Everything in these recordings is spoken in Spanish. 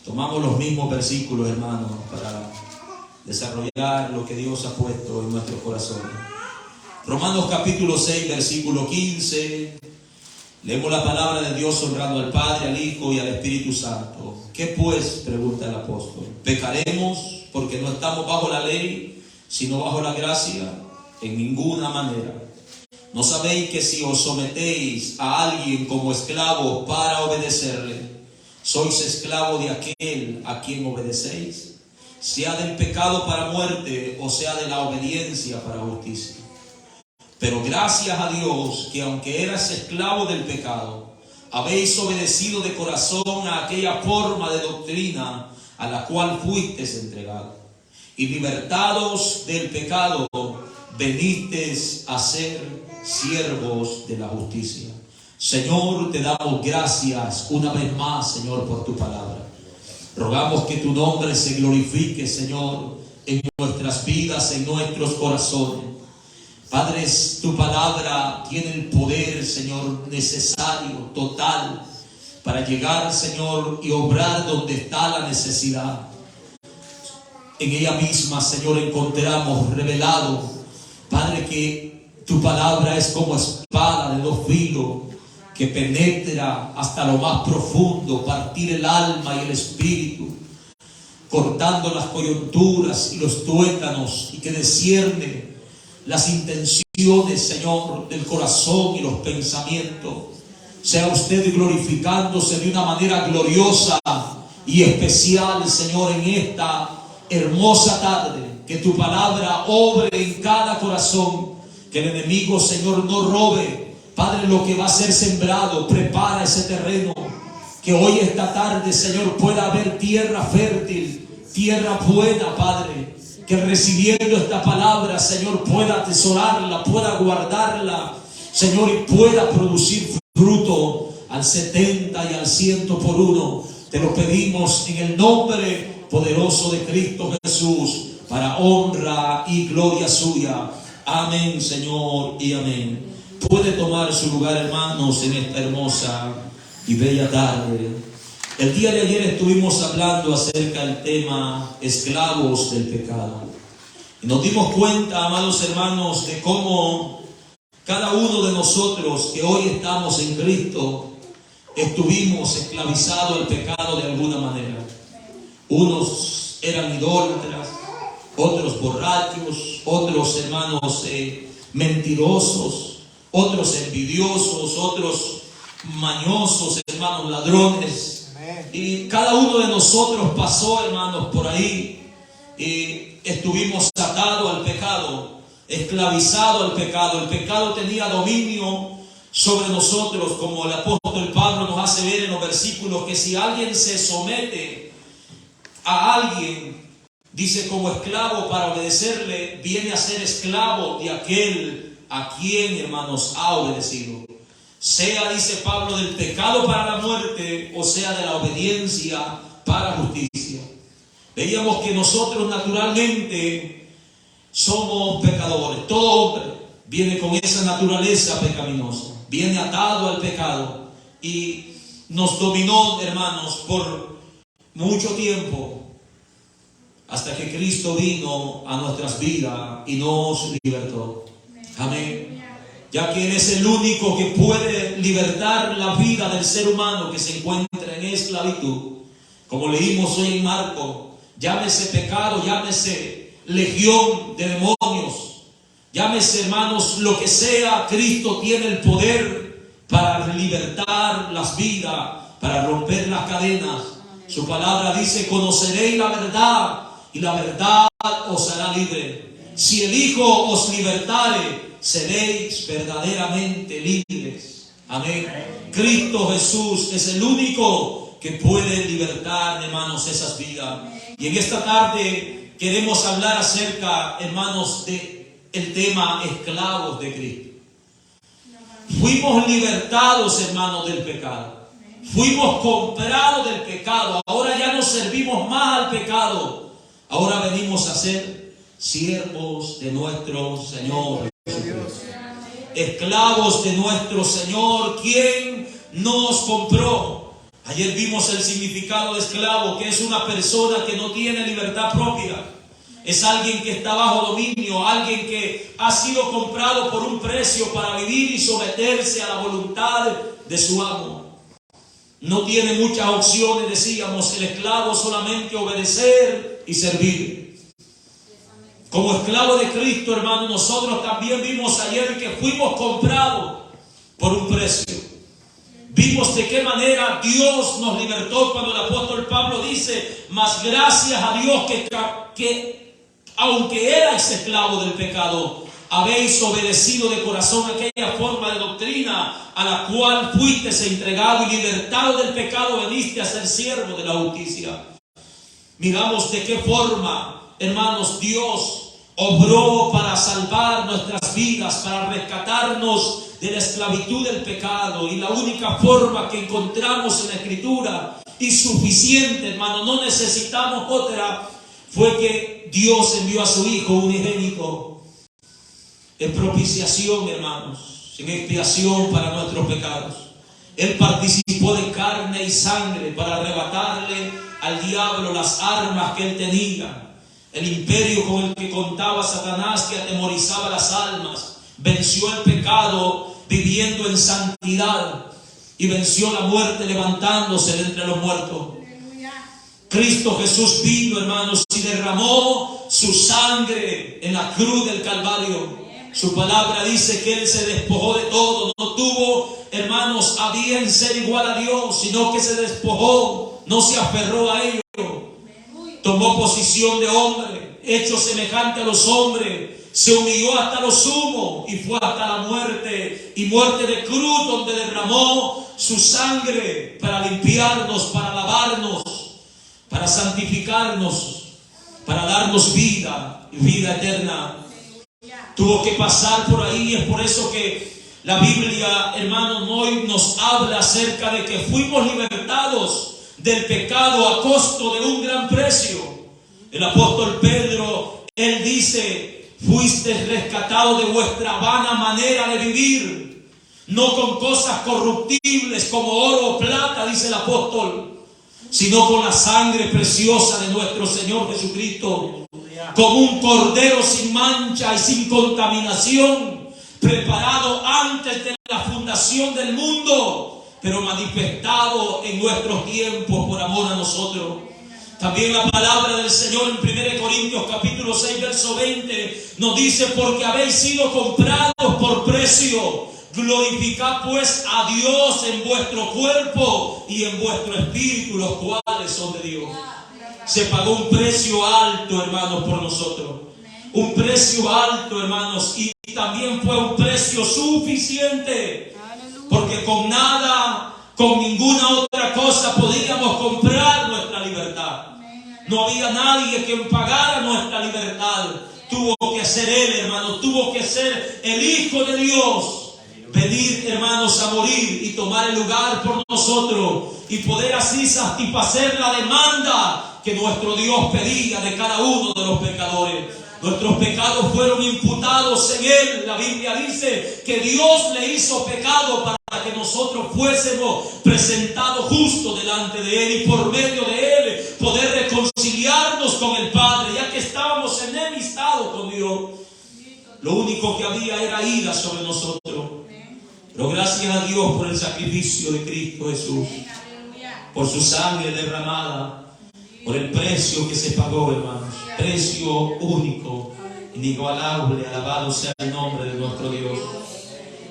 Tomamos los mismos versículos, hermanos, para desarrollar lo que Dios ha puesto en nuestros corazones. Romanos capítulo 6, versículo 15. Leemos la palabra de Dios honrando al Padre, al Hijo y al Espíritu Santo. ¿Qué pues? Pregunta el apóstol. ¿Pecaremos porque no estamos bajo la ley, sino bajo la gracia? En ninguna manera. ¿No sabéis que si os sometéis a alguien como esclavo para obedecerle, sois esclavo de aquel a quien obedecéis, sea del pecado para muerte o sea de la obediencia para justicia? Pero gracias a Dios que aunque eras esclavo del pecado, habéis obedecido de corazón a aquella forma de doctrina a la cual fuisteis entregados. Y libertados del pecado, venisteis a ser siervos de la justicia. Señor, te damos gracias una vez más, Señor, por tu palabra. Rogamos que tu nombre se glorifique, Señor, en nuestras vidas, en nuestros corazones. Padre, tu palabra tiene el poder, Señor, necesario, total, para llegar, Señor, y obrar donde está la necesidad. En ella misma, Señor, encontramos revelado, Padre, que tu palabra es como espada de dos filos, que penetra hasta lo más profundo, partir el alma y el espíritu, cortando las coyunturas y los tuétanos, y que discierne las intenciones, Señor, del corazón y los pensamientos. Sea usted glorificándose de una manera gloriosa y especial, Señor, en esta hermosa tarde. Que tu palabra obre en cada corazón, que el enemigo, Señor, no robe, Padre, lo que va a ser sembrado. Prepara ese terreno, que hoy esta tarde, Señor, pueda haber tierra fértil, tierra buena, Padre, que recibiendo esta palabra, Señor, pueda atesorarla, pueda guardarla, Señor, y pueda producir fruto al 70 y al 100 por uno. Te lo pedimos en el nombre poderoso de Cristo Jesús, para honra y gloria suya. Amén, Señor, y amén. Puede tomar su lugar, hermanos, en esta hermosa y bella tarde. El día de ayer estuvimos hablando acerca del tema esclavos del pecado. Y nos dimos cuenta, amados hermanos, de cómo cada uno de nosotros que hoy estamos en Cristo estuvimos esclavizados al pecado de alguna manera. Unos eran idólatras, otros borrachos, otros, hermanos, mentirosos, otros envidiosos, otros mañosos, hermanos, ladrones. Y cada uno de nosotros pasó, hermanos, por ahí, y estuvimos atados al pecado, esclavizados al pecado. El pecado tenía dominio sobre nosotros, como el apóstol Pablo nos hace ver en los versículos, que si alguien se somete a alguien, dice, como esclavo para obedecerle, viene a ser esclavo de aquel a quien, hermanos, ha obedecido. Sea, dice Pablo, del pecado para la muerte, o sea de la obediencia para justicia. Veíamos que nosotros naturalmente somos pecadores. Todo hombre viene con esa naturaleza pecaminosa, viene atado al pecado y nos dominó, hermanos, por mucho tiempo, hasta que Cristo vino a nuestras vidas y nos libertó. Amén. Ya que Él es el único que puede libertar la vida del ser humano que se encuentra en esclavitud. Como leímos hoy en Marcos, llámese pecado, llámese legión de demonios, llámese, hermanos, lo que sea, Cristo tiene el poder para libertar las vidas, para romper las cadenas. Su palabra dice, conoceréis la verdad y la verdad os hará libre. Si el Hijo os libertare, seréis verdaderamente libres. Amén. Cristo Jesús es el único que puede libertar, hermanos, esas vidas. Y en esta tarde queremos hablar acerca, hermanos, de el tema esclavos de Cristo. Fuimos libertados, hermanos, del pecado. Fuimos comprados del pecado. Ahora ya no servimos más al pecado. Ahora venimos a ser siervos de nuestro Señor. Esclavos de nuestro Señor, quien nos compró. Ayer vimos el significado de esclavo, que es una persona que no tiene libertad propia. Es alguien que está bajo dominio, alguien que ha sido comprado por un precio para vivir y someterse a la voluntad de su amo. No tiene muchas opciones, decíamos, el esclavo solamente obedecer y servir. Como esclavo de Cristo, hermano, nosotros también vimos ayer que fuimos comprados por un precio. Vimos de qué manera Dios nos libertó cuando el apóstol Pablo dice: mas gracias a Dios que aunque erais esclavos del pecado, habéis obedecido de corazón aquella forma de doctrina a la cual fuisteis entregado, y libertado del pecado veniste a ser siervo de la justicia. Miramos de qué forma, hermanos, Dios obró para salvar nuestras vidas, para rescatarnos de la esclavitud del pecado. Y la única forma que encontramos en la Escritura, y suficiente, hermano, no necesitamos otra, fue que Dios envió a su Hijo unigénito en propiciación, hermanos, en expiación para nuestros pecados. Él participó de carne y sangre para arrebatarle al diablo las armas que él tenía, el imperio con el que contaba Satanás, que atemorizaba las almas. Venció el pecado viviendo en santidad, y venció la muerte levantándose de entre los muertos. Cristo Jesús vino, hermanos, y derramó su sangre en la cruz del Calvario. Su palabra dice que Él se despojó de todo. No tuvo, hermanos, a bien ser igual a Dios, sino que se despojó, no se aferró a ello. Tomó posición de hombre, hecho semejante a los hombres. Se humilló hasta lo sumo y fue hasta la muerte, y muerte de cruz, donde derramó su sangre para limpiarnos, para lavarnos, para santificarnos, para darnos vida y vida eterna. Tuvo que pasar por ahí. Es por eso que la Biblia, hermanos, hoy nos habla acerca de que fuimos libertados del pecado a costo de un gran precio. El apóstol Pedro, él dice: fuisteis rescatados de vuestra vana manera de vivir, no con cosas corruptibles como oro o plata, dice el apóstol, sino con la sangre preciosa de nuestro Señor Jesucristo, como un cordero sin mancha y sin contaminación, preparado antes de la fundación del mundo, pero manifestado en nuestros tiempos por amor a nosotros. También la palabra del Señor en 1 Corintios capítulo 6, verso 20 nos dice: porque habéis sido comprados por precio. Glorificad pues a Dios en vuestro cuerpo y en vuestro espíritu, los cuales son de Dios. Se pagó un precio alto, hermanos, por nosotros. Un precio alto, hermanos, y también fue un precio suficiente. Porque con nada, con ninguna otra cosa podíamos comprar nuestra libertad. No había nadie que pagara nuestra libertad. Tuvo que ser Él, hermanos, tuvo que ser el Hijo de Dios. Venir, hermanos, a morir y tomar el lugar por nosotros, y poder así satisfacer la demanda que nuestro Dios pedía de cada uno de los pecadores. Nuestros pecados fueron imputados en Él. La Biblia dice que Dios le hizo pecado para que nosotros fuésemos presentados justos delante de Él, y por medio de Él poder reconciliarnos con el Padre, ya que estábamos enemistados con Dios. Lo único que había era ira sobre nosotros. Pero gracias a Dios por el sacrificio de Cristo Jesús, por su sangre derramada, por el precio que se pagó, hermanos. Precio único, inigualable. Alabado sea el nombre de nuestro Dios.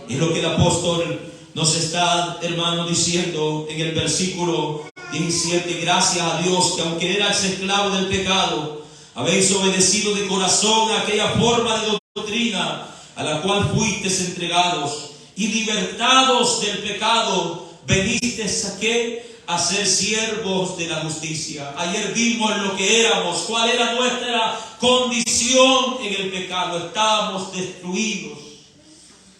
Y lo que el apóstol nos está, hermano, diciendo en el versículo 17: gracias a Dios que aunque erais esclavos del pecado, habéis obedecido de corazón a aquella forma de doctrina a la cual fuisteis entregados, y libertados del pecado, venisteis a ¿qué? A ser siervos de la justicia. Ayer vimos lo que éramos, cuál era nuestra condición en el pecado. Estábamos destruidos,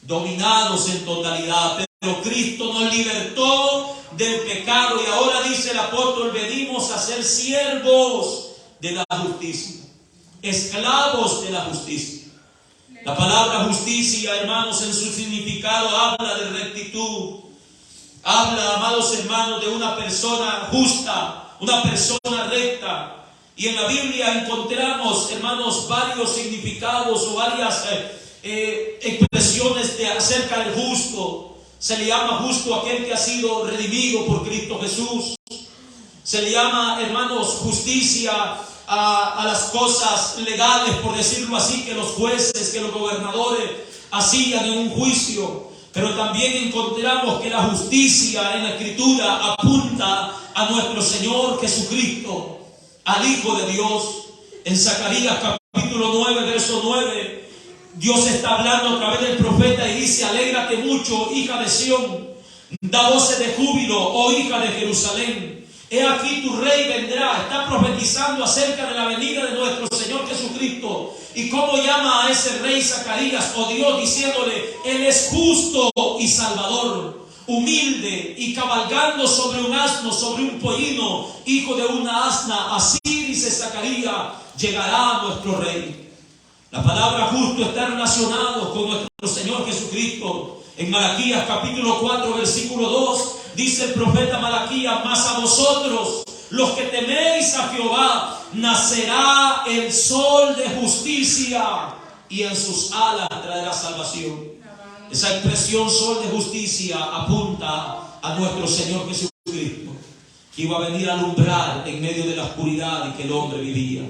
dominados en totalidad, pero Cristo nos libertó del pecado, y ahora dice el apóstol: venimos a ser siervos de la justicia, esclavos de la justicia. La palabra justicia, hermanos, en su significado habla de rectitud. Habla, amados hermanos, de una persona justa, una persona recta. Y en la Biblia encontramos, hermanos, varios significados o varias expresiones acerca del justo. Se le llama justo aquel que ha sido redimido por Cristo Jesús. Se le llama, hermanos, justicia a las cosas legales, por decirlo así, que los jueces, que los gobernadores hacían en un juicio. Pero también encontramos que la justicia en la Escritura apunta a nuestro Señor Jesucristo, al Hijo de Dios. En Zacarías capítulo 9, verso 9, Dios está hablando a través del profeta y dice: alégrate mucho, hija de Sión, da voces de júbilo, oh hija de Jerusalén. He aquí tu rey vendrá. Está profetizando acerca de la venida de nuestro Señor Jesucristo. ¿Y cómo llama a ese rey Zacarías, o Dios, diciéndole: Él es justo y salvador, humilde y cabalgando sobre un asno, sobre un pollino, hijo de una asna? Así, dice Zacarías, llegará nuestro rey. La palabra justo está relacionada con nuestro Señor Jesucristo. En Malaquías capítulo 4, versículo 2, dice el profeta Malaquías: mas a vosotros, los que teméis a Jehová, nacerá el sol de justicia, y en sus alas traerá salvación. Esa expresión sol de justicia apunta a nuestro Señor Jesucristo, que iba a venir a alumbrar en medio de la oscuridad en que el hombre vivía.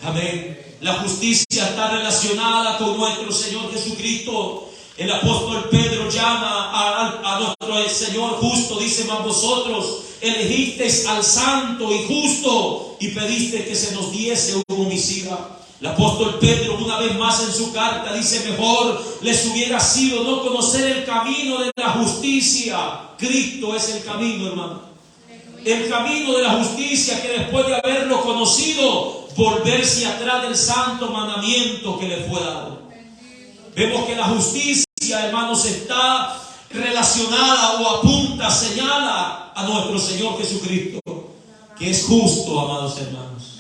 Amén. La justicia está relacionada con nuestro Señor Jesucristo. El apóstol Pedro llama a nuestro Señor justo. Dice: mas vosotros elegisteis al santo y justo y pediste que se nos diese un homicida. El apóstol Pedro, una vez más en su carta, dice: mejor les hubiera sido no conocer el camino de la justicia. Cristo es el camino, hermano. El camino de la justicia, que después de haberlo conocido, volverse atrás del santo mandamiento que le fue dado. Vemos que la justicia, hermanos, está relacionada o apunta, señala a nuestro Señor Jesucristo, que es justo, amados hermanos.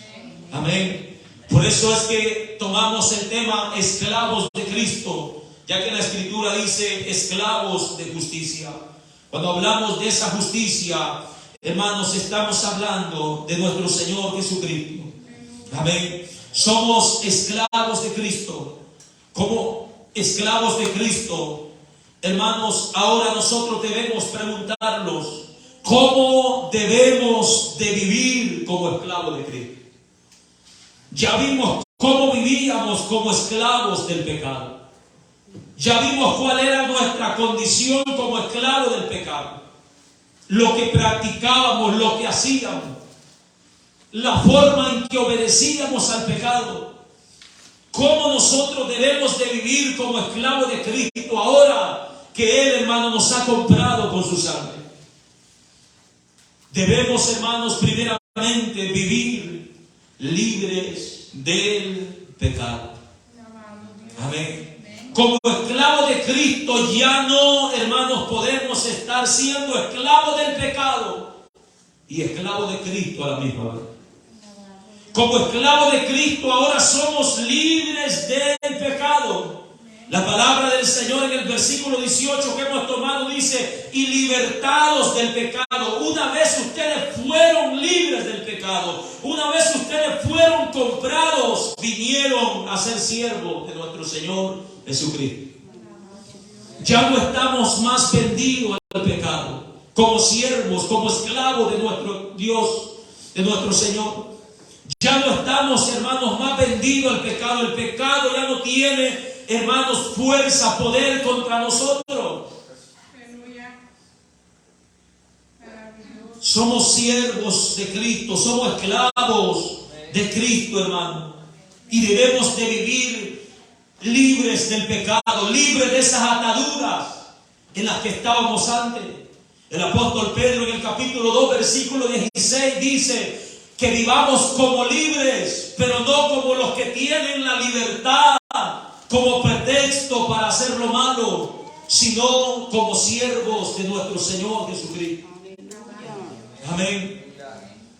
Amén. Por eso es que tomamos el tema esclavos de Cristo, ya que la Escritura dice esclavos de justicia. Cuando hablamos de esa justicia, hermanos, estamos hablando de nuestro Señor Jesucristo. Amén. Somos esclavos de Cristo. Como esclavos de Cristo, hermanos, ahora nosotros debemos preguntarnos: ¿cómo debemos de vivir como esclavos de Cristo? Ya vimos cómo vivíamos como esclavos del pecado. Ya vimos cuál era nuestra condición como esclavos del pecado. Lo que practicábamos, lo que hacíamos, la forma en que obedecíamos al pecado. ¿Cómo nosotros debemos de vivir como esclavos de Cristo ahora que Él, hermano, nos ha comprado con su sangre? Debemos, hermanos, primeramente vivir libres del pecado. Amén. Como esclavos de Cristo ya no, hermanos, podemos estar siendo esclavos del pecado y esclavos de Cristo a la misma vez. Como esclavos de Cristo ahora somos libres del pecado. La palabra del Señor en el versículo 18 que hemos tomado dice: y libertados del pecado. Una vez ustedes fueron libres del pecado, una vez ustedes fueron comprados, vinieron a ser siervos de nuestro Señor Jesucristo. Ya no estamos más vendidos al pecado, como siervos, como esclavos de nuestro Dios, de nuestro Señor. Ya no estamos, hermanos, más vendidos al pecado. El pecado ya no tiene, hermanos, fuerza, poder contra nosotros. Somos siervos de Cristo, somos esclavos de Cristo, hermano. Y debemos de vivir libres del pecado, libres de esas ataduras en las que estábamos antes. El apóstol Pedro en el capítulo 2, versículo 16 dice: que vivamos como libres, pero no como los que tienen la libertad como pretexto para hacer lo malo, sino como siervos de nuestro Señor Jesucristo. Amén.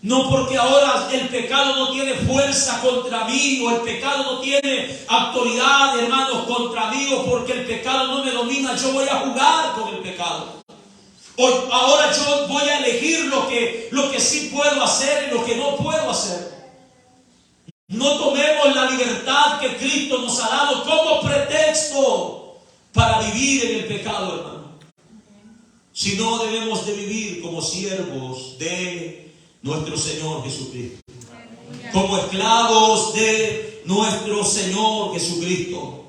No porque ahora el pecado no tiene fuerza contra mí, o el pecado no tiene autoridad, hermanos, contra mí, o porque el pecado no me domina, yo voy a jugar con el pecado. Ahora yo voy a elegir lo que sí puedo hacer y lo que no puedo hacer. No tomemos la libertad que Cristo nos ha dado como pretexto para vivir en el pecado, hermano. Sino debemos de vivir como siervos de nuestro Señor Jesucristo. Como esclavos de nuestro Señor Jesucristo.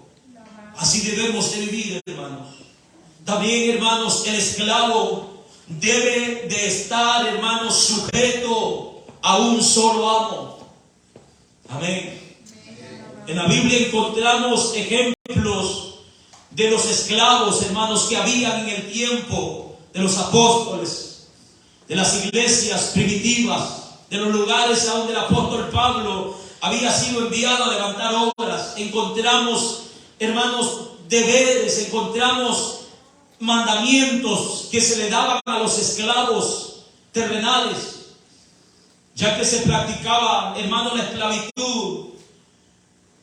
Así debemos de vivir, hermanos. También, hermanos, el esclavo debe de estar, hermanos, sujeto a un solo amo. Amén. En la Biblia encontramos ejemplos de los esclavos, hermanos, que habían en el tiempo de los apóstoles, de las iglesias primitivas, de los lugares a donde el apóstol Pablo había sido enviado a levantar obras. Encontramos, hermanos, deberes, encontramos mandamientos que se le daban a los esclavos terrenales, ya que se practicaba, hermanos, la esclavitud,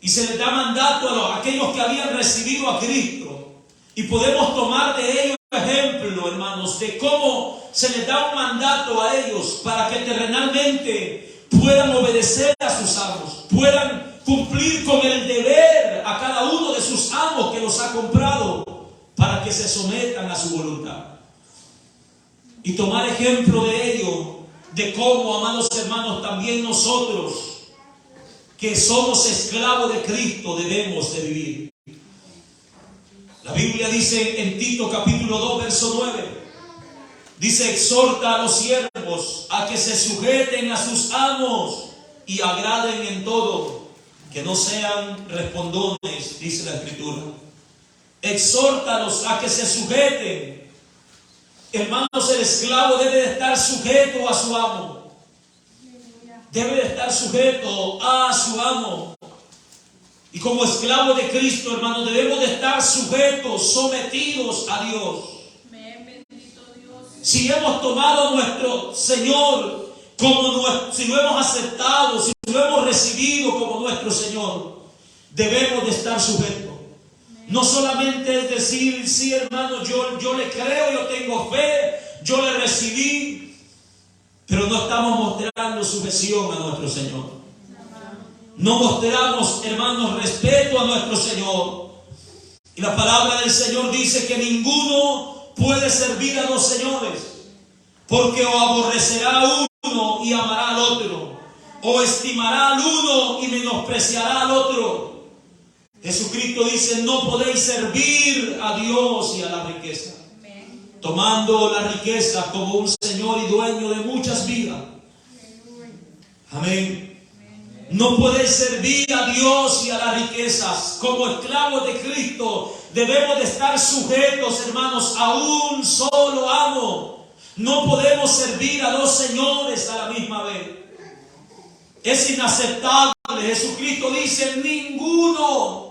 y se les da mandato a aquellos que habían recibido a Cristo. Y podemos tomar de ellos ejemplo, hermanos, de cómo se les da un mandato a ellos para que terrenalmente puedan obedecer a sus amos, puedan cumplir con el deber a cada uno de sus amos que los ha comprado, para que se sometan a su voluntad. Y tomar ejemplo de ello, de cómo, amados hermanos, también nosotros, que somos esclavos de Cristo, debemos de vivir. La Biblia dice en Tito capítulo 2, verso 9, dice: exhorta a los siervos a que se sujeten a sus amos y agraden en todo, que no sean respondones, dice la Escritura. Exhórtalos a que se sujeten. Hermanos, el esclavo debe de estar sujeto a su amo. Debe de estar sujeto a su amo. Y como esclavo de Cristo, hermanos, debemos de estar sujetos, sometidos a Dios. Si hemos tomado a nuestro Señor si lo hemos aceptado, si lo hemos recibido como nuestro Señor, debemos de estar sujetos. No solamente es decir, sí, hermano, yo le creo, yo tengo fe, yo le recibí, pero no estamos mostrando sujeción a nuestro Señor. No mostramos, hermanos, respeto a nuestro Señor. Y la palabra del Señor dice que ninguno puede servir a dos señores, porque o aborrecerá a uno y amará al otro, o estimará al uno y menospreciará al otro. Jesucristo dice: no podéis servir a Dios y a la riqueza. Tomando la riqueza como un Señor y dueño de muchas vidas. Amén. No podéis servir a Dios y a las riquezas. Como esclavos de Cristo debemos de estar sujetos, hermanos, a un solo amo. No podemos servir a dos señores a la misma vez. Es inaceptable. Jesucristo dice: ninguno.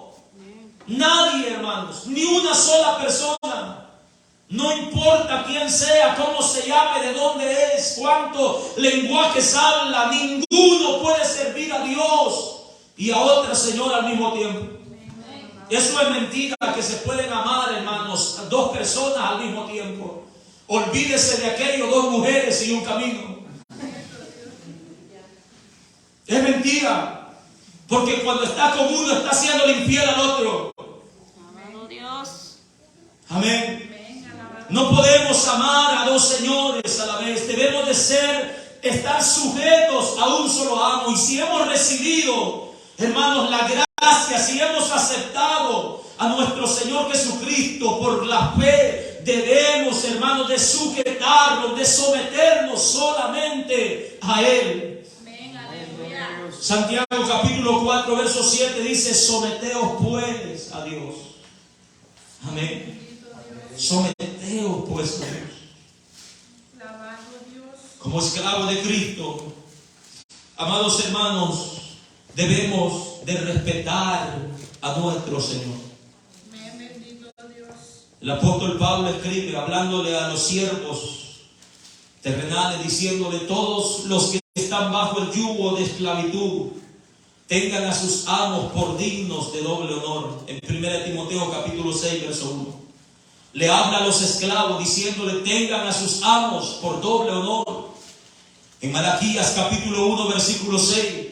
Nadie, hermanos, ni una sola persona, no importa quién sea, cómo se llame, de dónde es, cuántos lenguajes habla, ninguno puede servir a Dios y a otra señora al mismo tiempo. Eso es mentira, que se pueden amar, hermanos, dos personas al mismo tiempo. Olvídese de aquello, dos mujeres y un camino. Es mentira, porque cuando está con uno está haciendo infiel al otro. Amén. No podemos amar a dos señores a la vez. Debemos de estar sujetos a un solo amo. Y si hemos recibido, hermanos, la gracia, si hemos aceptado a nuestro Señor Jesucristo por la fe, debemos, hermanos, de sujetarnos, de someternos solamente a Él. Santiago capítulo 4, verso 7 dice: someteos pues a Dios. Amén. Someteos pues a Dios. Como esclavo de Cristo, amados hermanos, debemos de respetar a nuestro Señor. El apóstol Pablo escribe, hablándole a los siervos terrenales, diciéndole: todos los que están bajo el yugo de esclavitud tengan a sus amos por dignos de doble honor. En 1 Timoteo capítulo 6, verso 1. le habla a los esclavos diciéndole: tengan a sus amos por doble honor. En Malaquías capítulo 1 versículo 6,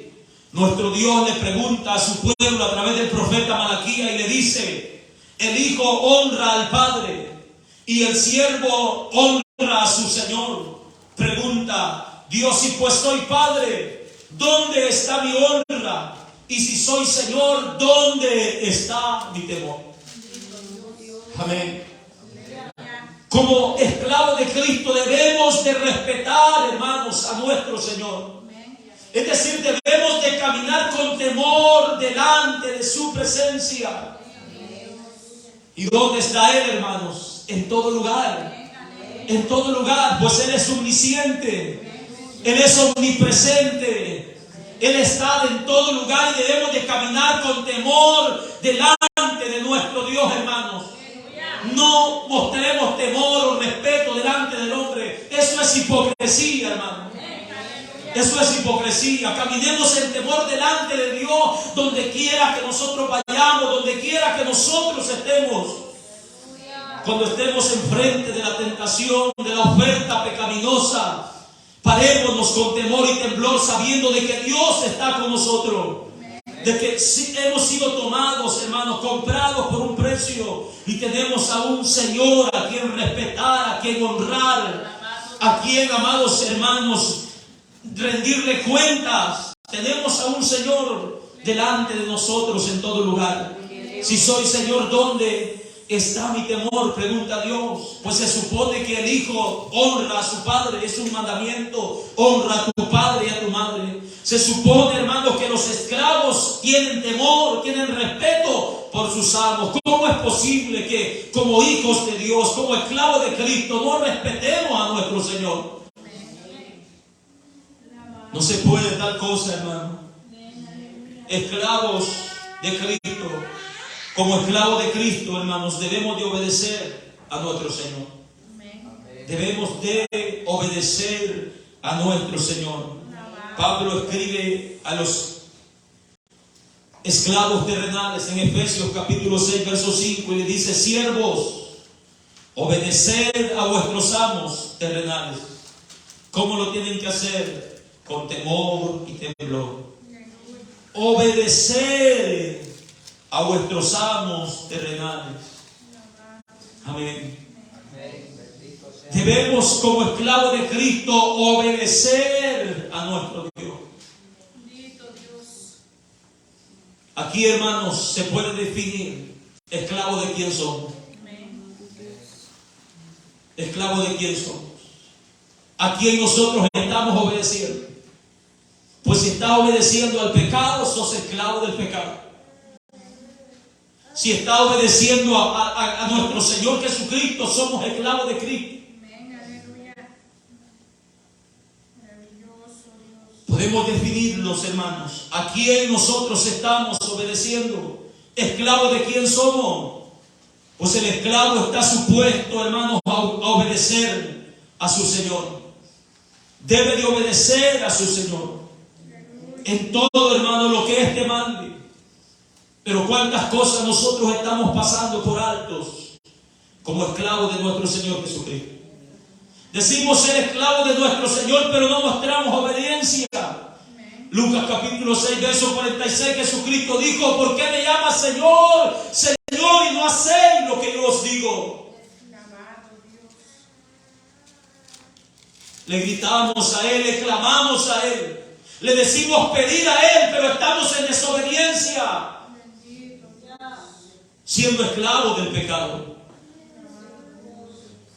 nuestro Dios le pregunta a su pueblo a través del profeta Malaquías y le dice: el hijo honra al padre y el siervo honra a su señor. Pregunta Dios: si pues soy padre, ¿dónde está mi honra? Y si soy señor, ¿dónde está mi temor? Amén. Como esclavos de Cristo debemos de respetar, hermanos, a nuestro Señor. Es decir, debemos de caminar con temor delante de su presencia. ¿Y dónde está Él, hermanos? En todo lugar. En todo lugar, pues Él es omnisciente. Él es omnipresente. Él está en todo lugar y debemos de caminar con temor delante de nuestro Dios, hermanos. No mostremos temor o respeto delante del hombre. Eso es hipocresía, hermano. Eso es hipocresía. Caminemos en temor delante de Dios donde quiera que nosotros vayamos, donde quiera que nosotros estemos. Cuando estemos enfrente de la tentación, de la oferta pecaminosa, parémonos con temor y temblor, sabiendo de que Dios está con nosotros. De que hemos sido tomados, hermanos, comprados por un precio, y tenemos a un Señor a quien respetar, a quien honrar, a quien, amados hermanos, rendirle cuentas. Tenemos a un Señor delante de nosotros en todo lugar. Si soy Señor, ¿dónde está mi temor? Pregunta Dios. Pues se supone que el hijo honra a su padre, es un mandamiento: honra a tu padre y a tu madre. Se supone, hermanos, que los esclavos tienen temor, tienen respeto por sus amos. ¿Cómo es posible que como hijos de Dios, como esclavos de Cristo, no respetemos a nuestro Señor? No se puede tal cosa, hermano. Esclavos de Cristo, como esclavos de Cristo, hermanos, debemos de obedecer a nuestro Señor. Debemos de obedecer a nuestro Señor. Pablo escribe a los esclavos terrenales en Efesios capítulo 6, verso 5, y le dice: siervos, obedeced a vuestros amos terrenales. ¿Cómo lo tienen que hacer? Con temor y temblor. Obedeced a vuestros amos terrenales. Amén. Debemos, como esclavos de Cristo, obedecer a nuestro Dios. Aquí, hermanos, se puede definir esclavos de quién somos. Esclavos de quién somos. A quién nosotros estamos obedeciendo. Pues si estás obedeciendo al pecado, sos esclavo del pecado. Si estás obedeciendo a nuestro Señor Jesucristo, somos esclavos de Cristo. Podemos definirlos, hermanos. ¿A quién nosotros estamos obedeciendo? ¿Esclavos de quién somos? Pues el esclavo está supuesto, hermanos, a obedecer a su Señor. Debe de obedecer a su Señor en todo, hermano, lo que éste mande. Pero cuántas cosas nosotros estamos pasando por altos como esclavos de nuestro Señor Jesucristo. Decimos ser esclavos de nuestro Señor, pero no mostramos obediencia. Lucas capítulo 6, verso 46, Jesucristo dijo: ¿por qué me llamas Señor, Señor, y no hacéis lo que yo os digo? Le gritamos a Él, le clamamos a Él, le decimos pedir a Él, pero estamos en desobediencia, siendo esclavos del pecado.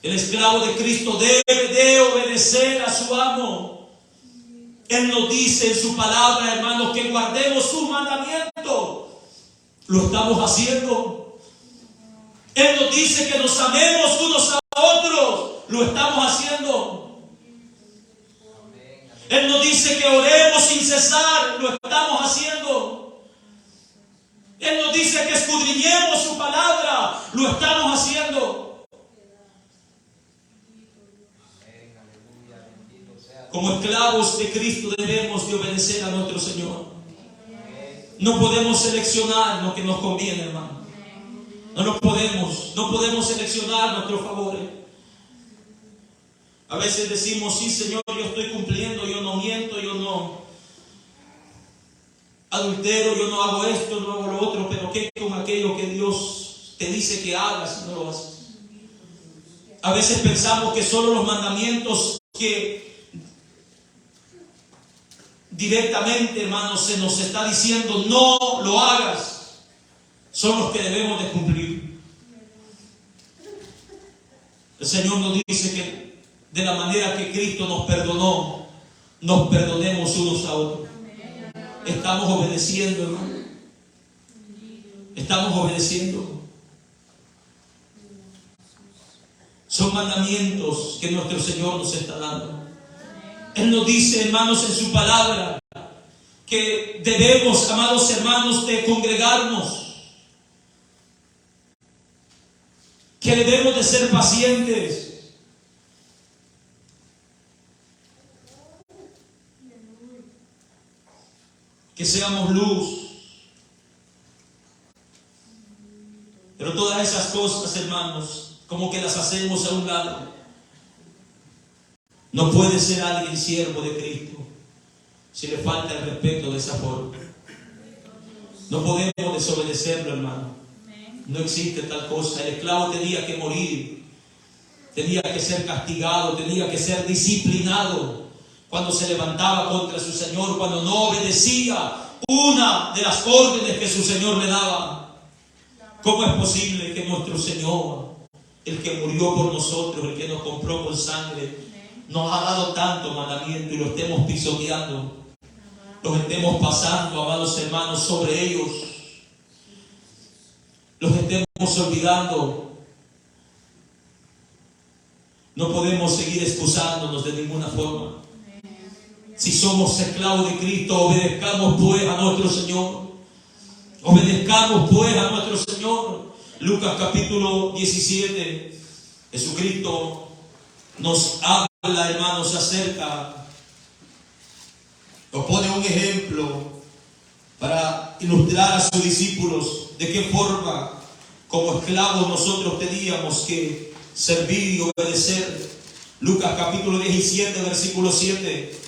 El esclavo de Cristo debe de obedecer a su amo. Él nos dice en su palabra, hermanos, que guardemos sus mandamientos. ¿Lo estamos haciendo? Él nos dice que nos amemos unos a otros. ¿Lo estamos haciendo? Él nos dice que oremos sin cesar. ¿Lo estamos haciendo? Él nos dice que escudriñemos su palabra. ¿Lo estamos haciendo? Como esclavos de Cristo debemos de obedecer a nuestro Señor. No podemos seleccionar lo que nos conviene, hermano. No podemos seleccionar nuestros favores. A veces decimos, sí Señor, yo estoy cumpliendo, yo no miento, yo no adultero, yo no hago esto, no hago lo otro, pero ¿qué con aquello que Dios te dice que hagas y no lo haces? A veces pensamos que solo los mandamientos que directamente, hermanos, se nos está diciendo no lo hagas, son los que debemos de cumplir. El Señor nos dice que de la manera que Cristo nos perdonó, nos perdonemos unos a otros. Estamos obedeciendo, hermano. Estamos obedeciendo. Son mandamientos que nuestro Señor nos está dando. Él nos dice, hermanos, en su palabra, que debemos, amados hermanos, de congregarnos, que debemos de ser pacientes, que seamos luz. Pero todas esas cosas, hermanos, como que las hacemos a un lado. No puede ser alguien siervo de Cristo si le falta el respeto de esa forma. No podemos desobedecerlo, hermano. No existe tal cosa. El esclavo tenía que morir, tenía que ser castigado, tenía que ser disciplinado cuando se levantaba contra su Señor, cuando no obedecía una de las órdenes que su Señor le daba. ¿Cómo es posible que nuestro Señor, el que murió por nosotros, el que nos compró con sangre, nos ha dado tanto mandamiento y lo estemos pisoteando, los estemos pasando, amados hermanos, sobre ellos, los estemos olvidando? No podemos seguir excusándonos de ninguna forma. Si somos esclavos de Cristo, obedezcamos pues a nuestro Señor. Obedezcamos pues a nuestro Señor. Lucas capítulo 17, Jesucristo nos habla, hermanos, nos pone un ejemplo para ilustrar a sus discípulos de qué forma como esclavos nosotros teníamos que servir y obedecer. Lucas capítulo 17, versículo 7.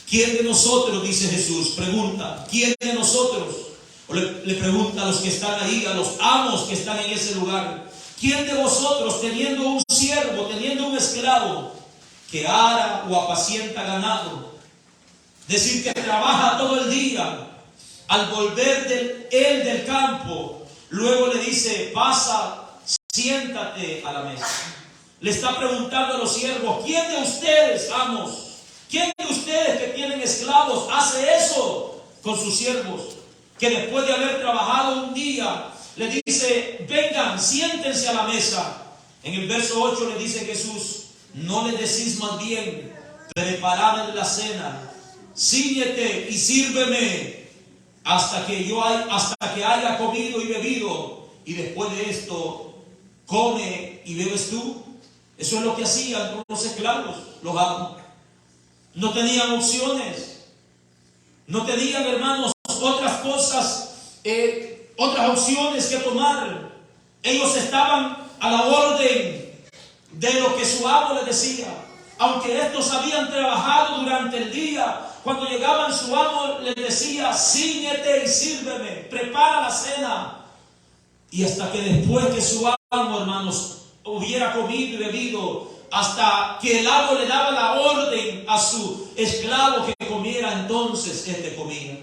¿Quién de nosotros, dice Jesús, pregunta, quién de nosotros? O le pregunta a los que están ahí, a los amos que están en ese lugar, ¿quién de vosotros, teniendo un siervo, teniendo un esclavo, que ara o apacienta ganado, decir que trabaja todo el día, al volver él del campo, luego le dice, pasa, siéntate a la mesa? Le está preguntando a los siervos, ¿quién de ustedes, amos, quién de ustedes que tienen esclavos hace eso con sus siervos? Que después de haber trabajado un día, le dice, vengan, siéntense a la mesa. En el verso 8 le dice Jesús, no le decís más bien, preparad la cena, cíñete y sírveme hasta que haya comido y bebido, y después de esto come y bebes tú. Eso es lo que hacían los esclavos, los amos. No tenían opciones, no tenían, hermanos, otras cosas, otras opciones que tomar. Ellos estaban a la orden de lo que su amo les decía. Aunque estos habían trabajado durante el día, cuando llegaban su amo les decía, cíñete y sírveme, prepara la cena. Y hasta que después que su amo, hermanos, hubiera comido y bebido, hasta que el amo le daba la orden a su esclavo que comiera, entonces este comía.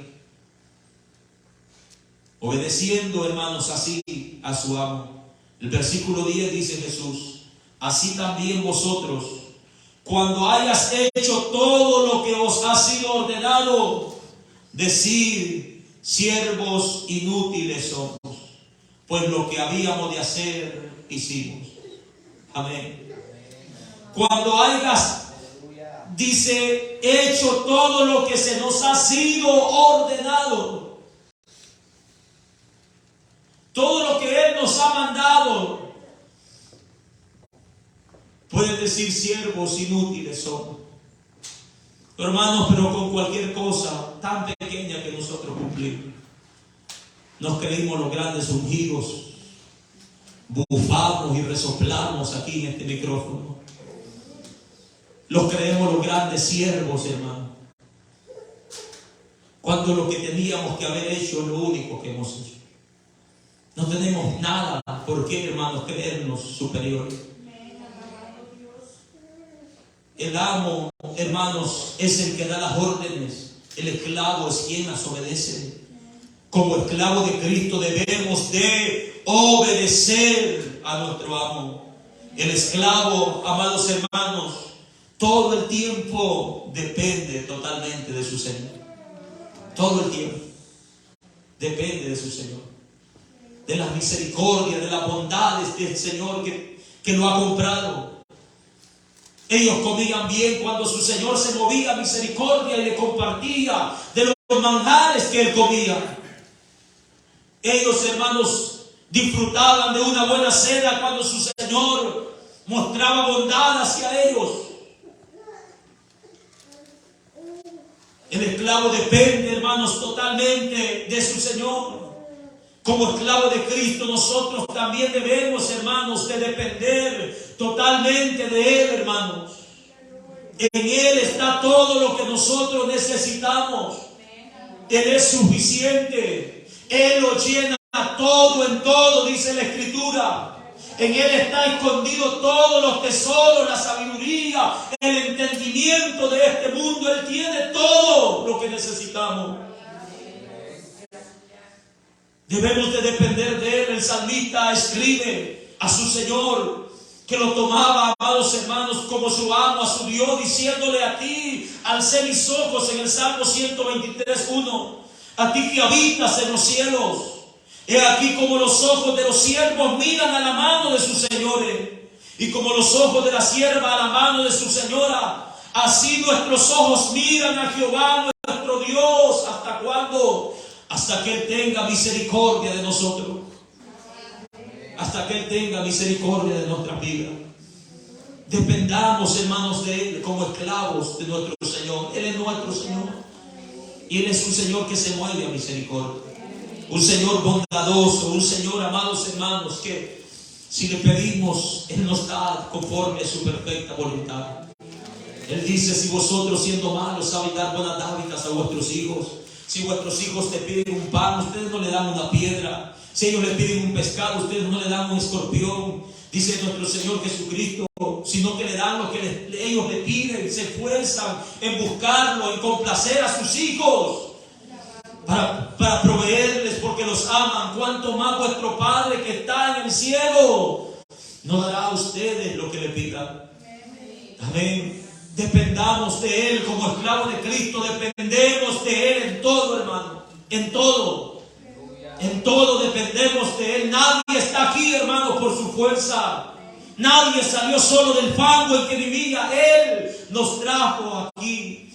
Obedeciendo, hermanos, así a su amo. El versículo 10 dice Jesús, así también vosotros, cuando hayas hecho todo lo que os ha sido ordenado, decid, siervos inútiles somos, pues lo que habíamos de hacer, hicimos. Amén. Cuando hayas, dice, hecho todo lo que se nos ha sido ordenado, todo lo que Él nos ha mandado, puedes decir, siervos inútiles somos. Hermanos, pero con cualquier cosa tan pequeña que nosotros cumplimos, nos creímos los grandes ungidos, bufamos y resoplamos aquí en este micrófono. Los creemos los grandes siervos, hermano, cuando lo que teníamos que haber hecho es lo único que hemos hecho. No tenemos nada por qué, hermanos, creernos superiores. El amo, hermanos, es el que da las órdenes. El esclavo es quien las obedece. Como esclavo de Cristo debemos de obedecer a nuestro amo. El esclavo, amados hermanos, todo el tiempo depende totalmente de su Señor. Todo el tiempo depende de su Señor, de las misericordias, de las bondades del Señor que lo ha comprado. Ellos comían bien cuando su Señor se movía a misericordia y le compartía de los manjares que Él comía. Ellos, hermanos, disfrutaban de una buena cena cuando su Señor mostraba bondad hacia ellos. El esclavo depende, hermanos, totalmente de su Señor. Como esclavo de Cristo, nosotros también debemos, hermanos, de depender totalmente de Él, hermanos. En Él está todo lo que nosotros necesitamos. Él es suficiente. Él lo llena todo en todo, dice la Escritura. En Él está escondido todos los tesoros, la sabiduría, el entendimiento de este mundo. Él tiene todo lo que necesitamos. Debemos de depender de Él. El salmista escribe a su Señor que lo tomaba, amados hermanos, como su amo, a su Dios, diciéndole: a ti alcé mis ojos, en el Salmo 123:1. A ti que habitas en los cielos. He aquí como los ojos de los siervos miran a la mano de sus señores, y como los ojos de la sierva a la mano de su señora, así nuestros ojos miran a Jehová nuestro Dios. ¿Hasta cuándo? Hasta que Él tenga misericordia de nosotros. Hasta que Él tenga misericordia de nuestras vidas. Dependamos, hermanos, de Él como esclavos de nuestro Señor. Él es nuestro Señor. Y Él es un Señor que se mueve a misericordia. Un Señor bondadoso, un Señor, amados hermanos, que si le pedimos, Él nos da conforme a su perfecta voluntad. Él dice: si vosotros siendo malos sabéis dar buenas dádivas a vuestros hijos, si vuestros hijos te piden un pan, ustedes no le dan una piedra. Si ellos le piden un pescado, ustedes no le dan un escorpión. Dice nuestro Señor Jesucristo, sino que le dan lo que ellos le piden. Se esfuerzan en buscarlo, en complacer a sus hijos, para proveerles, porque los aman. Cuanto más vuestro Padre que está en el cielo no dará a ustedes lo que le pidan. Amén. Dependamos de Él como esclavos de Cristo. Dependemos de Él en todo, hermano. En todo. En todo dependemos de Él. Nadie está aquí, hermano, por su fuerza. Nadie salió solo del fango en que vivía. Él nos trajo aquí.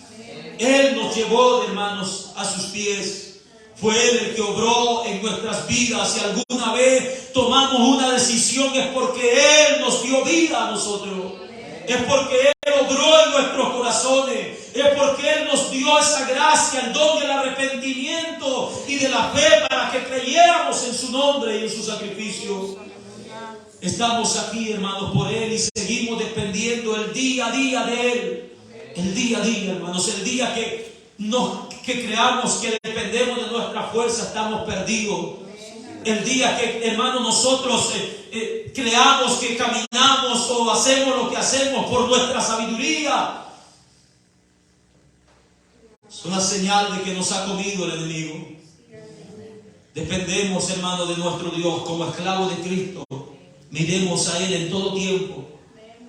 Él nos llevó, hermanos, a sus pies. Fue Él el que obró en nuestras vidas. Si alguna vez tomamos una decisión, es porque Él nos dio vida a nosotros. Es porque Él obró en nuestros corazones. Es porque Él nos dio esa gracia, el don del arrepentimiento y de la fe, para que creyéramos en su nombre y en su sacrificio. Estamos aquí, hermanos, por Él, y seguimos dependiendo el día a día de Él. El día a día, hermanos. El día que creamos que dependemos de nuestra fuerza, estamos perdidos. El día que, hermanos, nosotros creamos que caminamos o hacemos lo que hacemos por nuestra sabiduría, es una señal de que nos ha comido el enemigo. Dependemos, hermanos, de nuestro Dios como esclavos de Cristo. Miremos a Él en todo tiempo.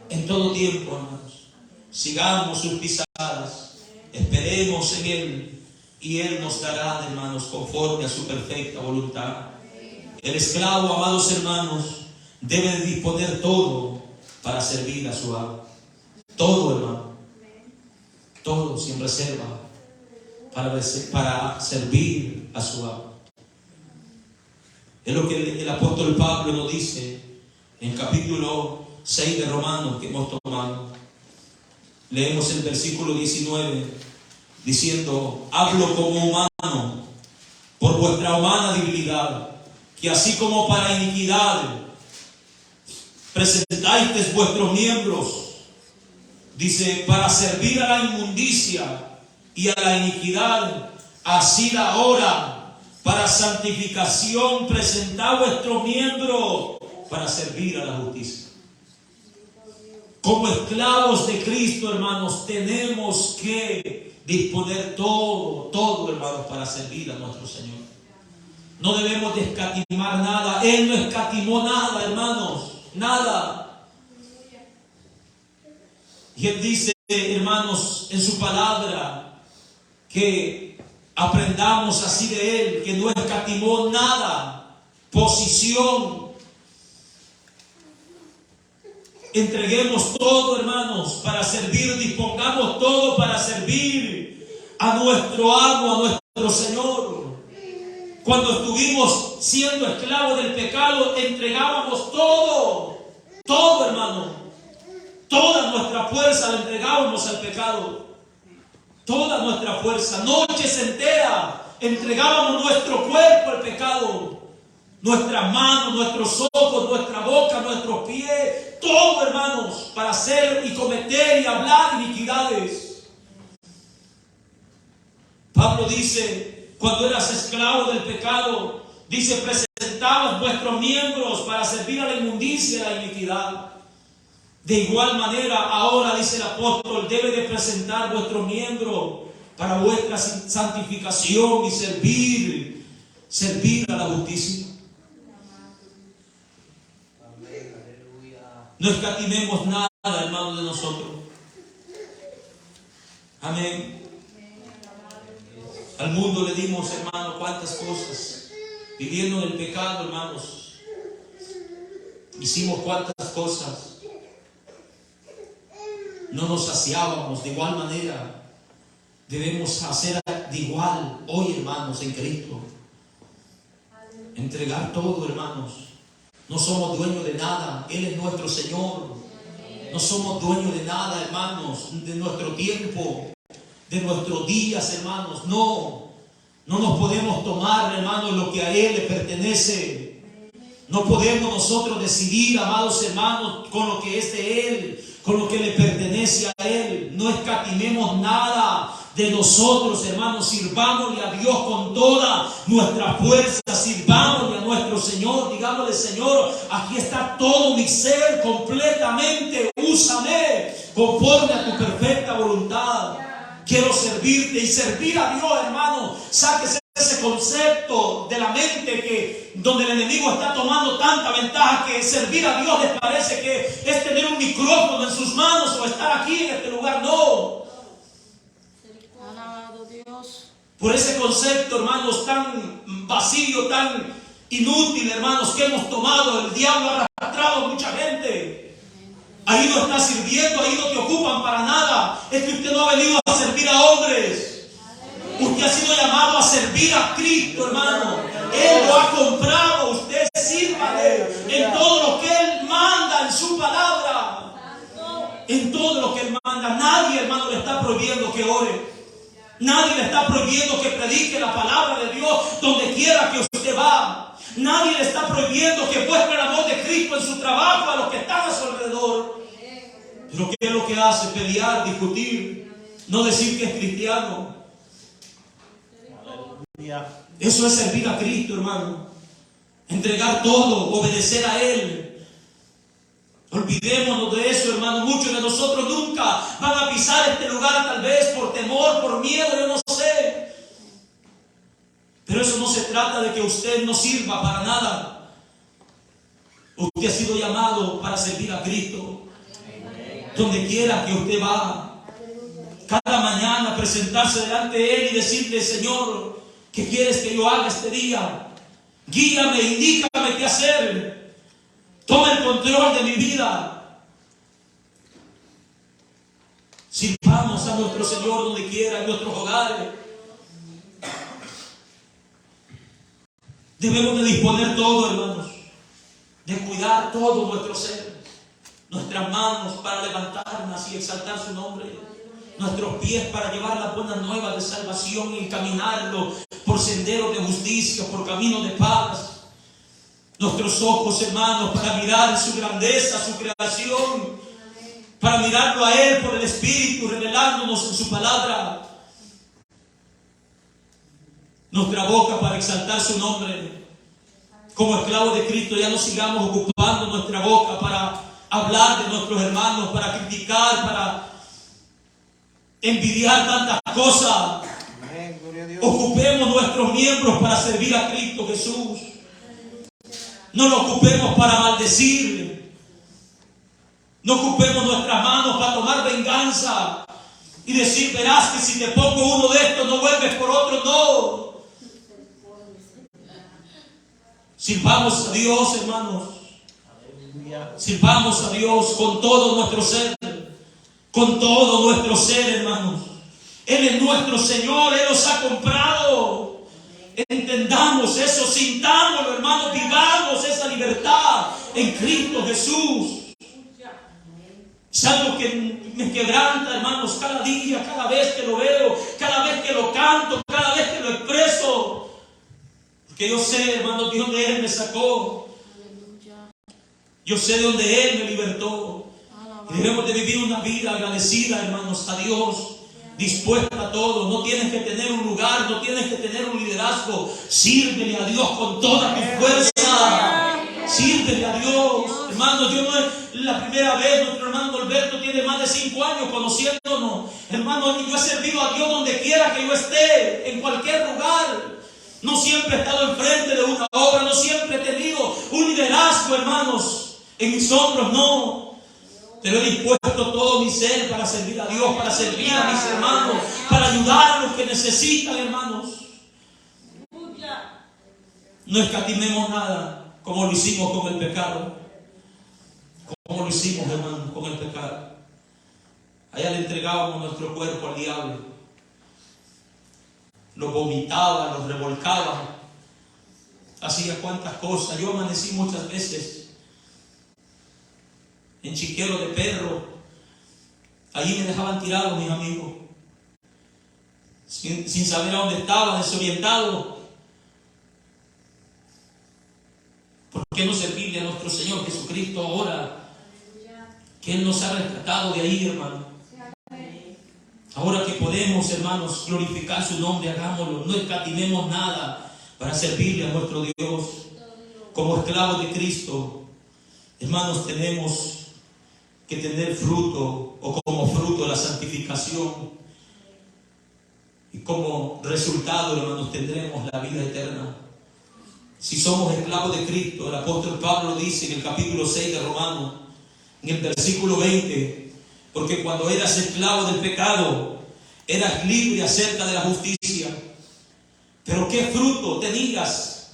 En todo tiempo, hermanos. Sigamos sus pisadas. Esperemos en Él. Y Él nos dará, hermanos, conforme a su perfecta voluntad. El esclavo, amados hermanos, debe disponer todo para servir a su amo. Todo, hermano. Todo sin reserva para servir a su amo. Es lo que el apóstol Pablo nos dice en capítulo 6 de Romanos, que hemos tomado. Leemos el versículo 19 diciendo: hablo como humano por vuestra humana debilidad, que así como para iniquidad presentáis vuestros miembros, dice, para servir a la inmundicia y a la iniquidad, así ahora, para santificación, presentad vuestros miembros para servir a la justicia. Como esclavos de Cristo, hermanos, tenemos que disponer todo, hermanos, para servir a nuestro Señor. No debemos de escatimar nada. Él no escatimó nada, hermanos, nada. Y Él dice, hermanos, en su palabra, que aprendamos así de Él, que no escatimó nada, posición. Entreguemos todo, hermanos, para servir, dispongamos todo para servir a nuestro amo, a nuestro Señor. Cuando estuvimos siendo esclavos del pecado, entregábamos todo, hermano. Toda nuestra fuerza la entregábamos al pecado. Toda nuestra fuerza, noches enteras, entregábamos nuestro cuerpo al pecado. Nuestras manos, nuestros ojos, nuestra boca, nuestros pies, todo, hermanos, para hacer y cometer y hablar iniquidades. Pablo dice, cuando eras esclavo del pecado, dice, presentabas vuestros miembros para servir a la inmundicia y a la iniquidad. De igual manera, ahora, dice el apóstol, debe de presentar vuestros miembros para vuestra santificación y servir a la justicia. No escatimemos nada, hermanos, de nosotros. Amén. Al mundo le dimos, hermanos, cuántas cosas. Viviendo en el pecado, hermanos. Hicimos cuántas cosas. No nos saciábamos. De igual manera, debemos hacer de igual hoy, hermanos, en Cristo. Entregar todo, hermanos. No somos dueños de nada. Él es nuestro Señor. No somos dueños de nada, hermanos, de nuestro tiempo, de nuestros días, hermanos. No nos podemos tomar, hermanos, lo que a Él le pertenece. No podemos nosotros decidir, amados hermanos, con lo que es de Él, con lo que le pertenece a Él. No escatimemos nada de nosotros, hermanos. Sirvámosle a Dios con toda nuestra fuerza. Sirvámosle a nuestro Señor. Digámosle, Señor, aquí está todo mi ser completamente. Úsame conforme a tu perfecta voluntad. Quiero servirte y servir a Dios, hermano. Sáquese ese concepto de la mente que donde el enemigo está tomando tanta ventaja, que servir a Dios les parece que es tener un micrófono en sus manos o estar aquí en este lugar. No. Por ese concepto, hermanos, tan vacío, tan inútil, hermanos, que hemos tomado, el diablo ha arrastrado a mucha gente. Ahí no está sirviendo, ahí no te ocupan para nada. Es que usted no ha venido a servir a hombres. Usted ha sido llamado a servir a Cristo, hermano. Él lo ha comprado. Usted sírvale en todo lo que Él manda en su palabra. En todo lo que Él manda. Nadie, hermano, le está prohibiendo que ore. Nadie le está prohibiendo que predique la palabra de Dios donde quiera que usted va. Nadie le está prohibiendo que muestre el amor de Cristo en su trabajo a los que están a su alrededor. Pero ¿qué es lo que hace? Pelear, discutir, no decir que es cristiano. Eso es servir a Cristo, hermano. Entregar todo, obedecer a Él. Olvidémonos de eso, hermano. Muchos de nosotros nunca van a pisar este lugar, tal vez por temor, por miedo, yo no sé. Pero eso no se trata de que usted no sirva para nada. Usted ha sido llamado para servir a Cristo. Donde quiera que usted va, cada mañana presentarse delante de Él y decirle, Señor, ¿qué quieres que yo haga este día? Guíame, indícame qué hacer. Toma el control de mi vida. Sirvamos a nuestro Señor donde quiera, en nuestros hogares. Debemos de disponer todo, hermanos, de cuidar todo nuestro ser. Nuestras manos para levantarnos y exaltar su nombre. Nuestros pies para llevar las buenas nuevas de salvación y caminarlo por senderos de justicia, por caminos de paz. nuestros ojos, hermanos, para mirar su grandeza, su creación, para mirarlo a Él por el Espíritu, revelándonos en su palabra. Nuestra boca para exaltar su nombre. Como esclavos de Cristo, ya no sigamos ocupando nuestra boca para hablar de nuestros hermanos, para criticar, para envidiar tantas cosas. Ocupemos nuestros miembros para servir a Cristo Jesús. No lo ocupemos para maldecir. No ocupemos nuestras manos para tomar venganza y decir, verás que si te pongo uno de estos no vuelves por otro. No. Sirvamos a Dios, hermanos. Sirvamos a Dios con todo nuestro ser. Con todo nuestro ser, hermanos. Él es nuestro Señor. Él nos ha comprado. Entendamos eso, sintámoslo, hermanos. Vivamos esa libertad en Cristo Jesús. Es algo que me quebranta, hermanos, cada día, cada vez que lo veo, cada vez que lo canto, cada vez que lo expreso. Porque yo sé, hermanos, de dónde Él me sacó. Yo sé de dónde Él me libertó. Y debemos de vivir una vida agradecida, hermanos, a Dios. Dispuesta a todo. No tienes que tener un lugar, no tienes que tener un liderazgo. Sírvele a Dios con toda tu fuerza. Sírvele a Dios. Hermanos, yo no es la primera vez. Nuestro hermano Alberto tiene más de 5 años conociéndonos. Hermanos, yo he servido a Dios donde quiera que yo esté, en cualquier lugar. No siempre he estado enfrente de una obra, no siempre he tenido un liderazgo, hermanos, en mis hombros, no. Pero he dispuesto todo mi ser para servir a Dios, para servir a mis hermanos, para ayudar a los que necesitan, hermanos. No escatimemos nada, como lo hicimos con el pecado. Como lo hicimos, hermanos, con el pecado. Allá le entregábamos nuestro cuerpo al diablo. Lo vomitaba, lo revolcaba. Hacía cuantas cosas. Yo amanecí muchas veces en chiquero de perro. Allí me dejaban tirado mis amigos. Sin saber a dónde estaba, desorientado. ¿Por qué no servirle a nuestro Señor Jesucristo ahora? Que Él nos ha rescatado de ahí, hermano. Ahora que podemos, hermanos, glorificar su nombre, hagámoslo. No escatimemos nada para servirle a nuestro Dios. Como esclavos de Cristo, hermanos, tenemos que tener fruto, o como fruto la santificación. Y como resultado, hermanos, tendremos la vida eterna. Si somos esclavos de Cristo, el apóstol Pablo dice en el capítulo 6 de Romanos, en el versículo 20, porque cuando eras esclavo del pecado, eras libre acerca de la justicia. Pero ¿qué fruto tenías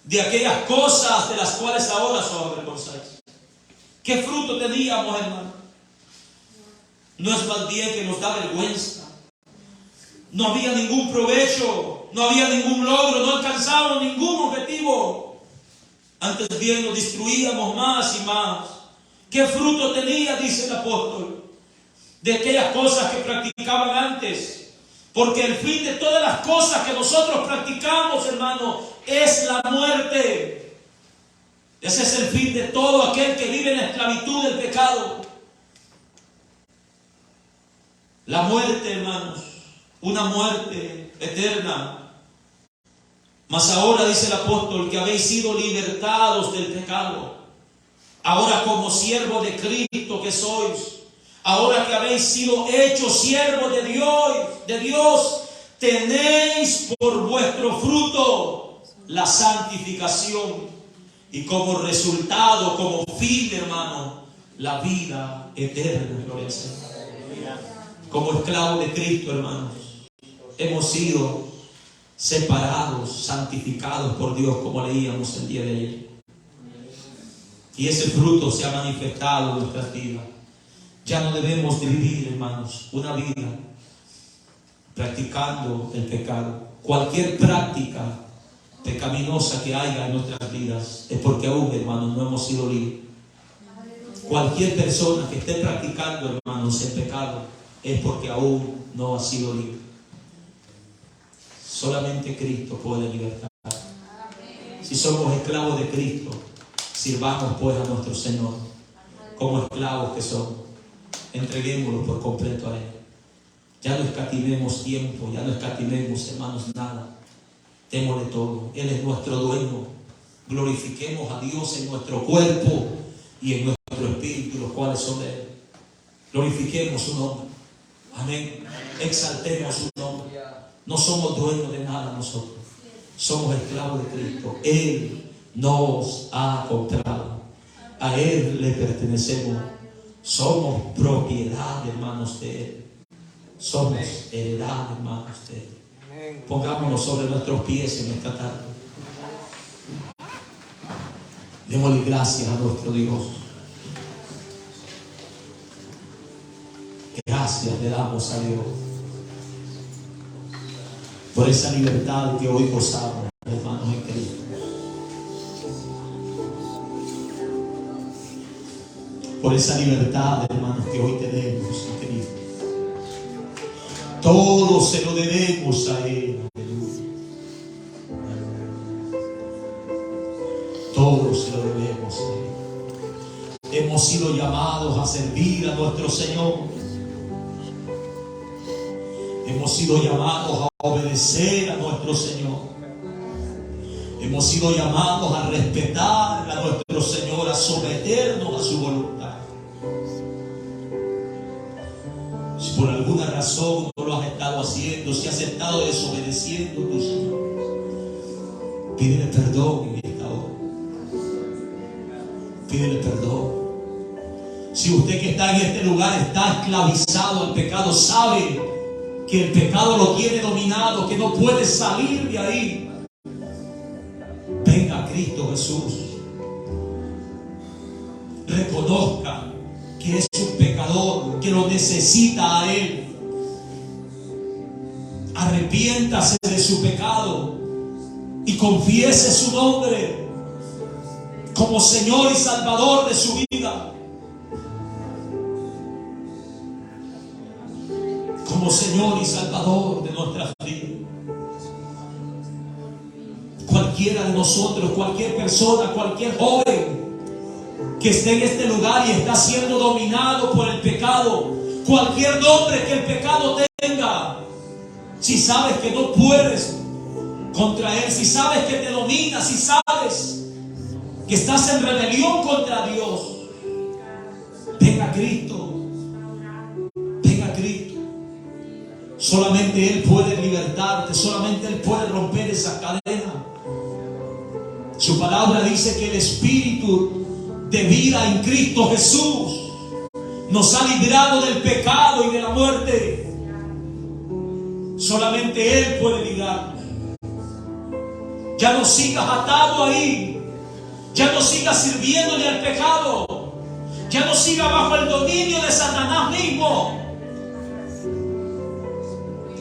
de aquellas cosas de las cuales ahora os avergonzáis? ¿Qué fruto teníamos, hermano? No es más bien que nos da vergüenza. No había ningún provecho, no había ningún logro, no alcanzábamos ningún objetivo. Antes bien nos destruíamos más y más. ¿Qué fruto tenía, dice el apóstol, de aquellas cosas que practicaban antes? Porque el fin de todas las cosas que nosotros practicamos, hermano, es la muerte. Ese es el fin de todo aquel que vive en la esclavitud del pecado. La muerte, hermanos, una muerte eterna. Mas ahora, dice el apóstol, que habéis sido libertados del pecado. Ahora como siervos de Cristo que sois, ahora que habéis sido hechos siervos de Dios, tenéis por vuestro fruto la santificación y como resultado, como fin, hermano, la vida eterna. Gloria al Señor. Como esclavos de Cristo, hermanos, hemos sido separados, santificados por Dios, como leíamos el día de ayer. Y ese fruto se ha manifestado en nuestras vidas. Ya no debemos de vivir, hermanos, una vida practicando el pecado. Cualquier práctica pecaminosa que haya en nuestras vidas es porque aún, hermanos, no hemos sido libres. Cualquier persona que esté practicando, hermanos, el pecado es porque aún no ha sido libre. Solamente Cristo puede libertar. Si somos esclavos de Cristo, sirvamos pues a nuestro Señor como esclavos que somos. Entreguémoslo por completo a Él. Ya no escatimemos tiempo, ya no escatimemos, hermanos, nada. Démosle todo. Él es nuestro dueño. Glorifiquemos a Dios en nuestro cuerpo y en nuestro espíritu, los cuales son de Él. Glorifiquemos su nombre. Amén. Exaltemos su nombre. No somos dueños de nada nosotros. Somos esclavos de Cristo. Él nos ha comprado. A Él le pertenecemos. Somos propiedad, hermanos, de Él. Somos heredad, hermanos, de Él. Pongámonos sobre nuestros pies en esta tarde. Démosle gracias a nuestro Dios. Gracias le damos a Dios por esa libertad que hoy gozamos, hermanos en Cristo. Por esa libertad, hermanos, que hoy tenemos en Cristo. Todo se lo debemos a Él. Todo se lo debemos a Él. Hemos sido llamados a servir a nuestro Señor. Hemos sido llamados a obedecer a nuestro Señor. Hemos sido llamados a respetar a nuestro Señor, a someternos a su voluntad. Si por alguna razón no lo has estado haciendo, si has estado desobedeciendo a tu Señor, pídele perdón en esta hora. Pídele perdón. Si usted que está en este lugar está esclavizado al pecado, sabe que el pecado lo tiene dominado, que no puede salir de ahí, venga a Cristo Jesús. Reconozca que es un pecador, que lo necesita a Él. Arrepiéntase de su pecado y confiese su nombre como Señor y Salvador de su vida. Como Señor y Salvador de nuestras vidas. Cualquiera de nosotros, cualquier persona, cualquier joven que esté en este lugar y está siendo dominado por el pecado, cualquier nombre que el pecado tenga, si sabes que no puedes contra él, si sabes que te domina, si sabes que estás en rebelión contra Dios, venga a Cristo. Venga a Cristo. Solamente Él puede libertarte, solamente Él puede romper esa cadena. Su palabra dice que el Espíritu de vida en Cristo Jesús nos ha librado del pecado y de la muerte. Solamente Él puede librarnos. Ya no sigas atado ahí. Ya no sigas sirviéndole al pecado. Ya no sigas bajo el dominio de Satanás mismo.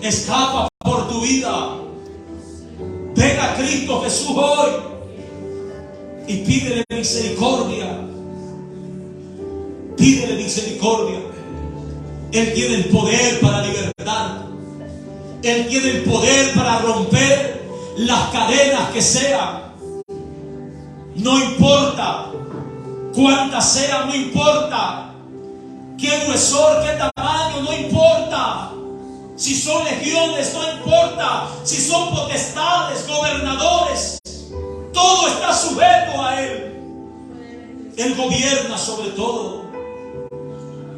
Escapa por tu vida. Ven a Cristo Jesús hoy y pídele misericordia. Pídele misericordia. Él tiene el poder para libertar. Él tiene el poder para romper las cadenas que sean. No importa cuántas sean, no importa qué gruesor, qué tamaño, no importa. Si son legiones, no importa. Si son potestades, gobernadores, todo está sujeto a Él. Él gobierna sobre todo.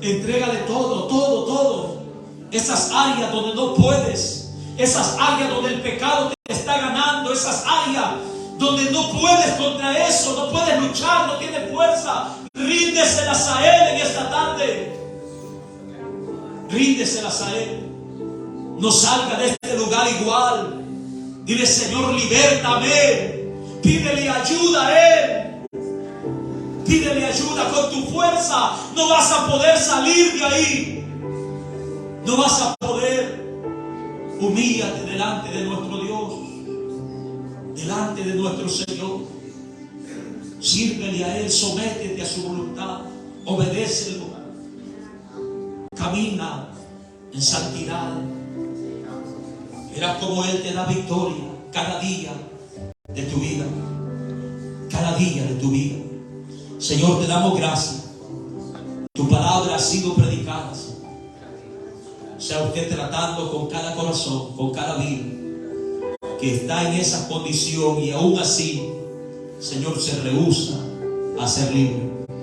Entrégale todo. Esas áreas donde no puedes, esas áreas donde el pecado te está ganando, esas áreas donde no puedes contra eso, no puedes luchar, no tienes fuerza, ríndeselas a Él en esta tarde. Ríndeselas a Él. No salga de este lugar igual. Dile: Señor, libértame. Pídele ayuda a Él. Pídele ayuda. Con tu fuerza no vas a poder salir de ahí. No vas a poder. Humíllate delante de nuestro Dios, delante de nuestro Señor. Sírvele a Él, sométete a su voluntad, obedécelo. Camina en santidad. Verás como Él te da victoria cada día de tu vida. cada día de tu vida. Señor, te damos gracias. Tu palabra ha sido predicada, Señor. Sea usted tratando con cada corazón, con cada vida que está en esa condición y aún así, Señor, se rehúsa a ser libre.